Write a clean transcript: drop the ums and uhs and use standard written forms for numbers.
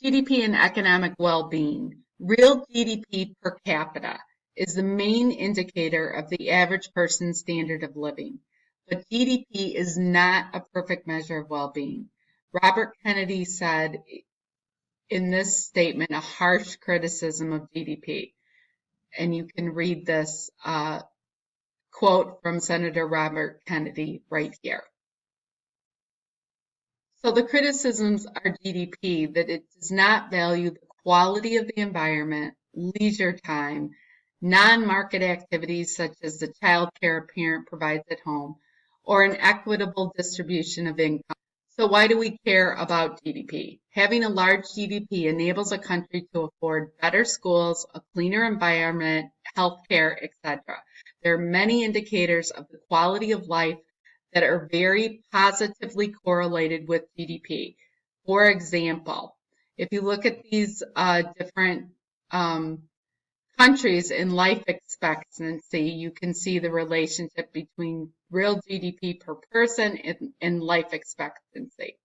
GDP and economic well-being. Real GDP per capita is the main indicator of the average person's standard of living. But GDP is not a perfect measure of well-being. Robert Kennedy said in this statement a harsh criticism of GDP. And you can read this quote from Senator Robert Kennedy right here. So the criticisms are GDP, that it does not value the quality of the environment, leisure time, non-market activities such as the child care a parent provides at home, or an equitable distribution of income. So why do we care about GDP? Having a large GDP enables a country to afford better schools, a cleaner environment, healthcare, etc. There are many indicators of the quality of life that are very positively correlated with GDP. For example, if you look at these different countries in life expectancy, you can see the relationship between real GDP per person and life expectancy.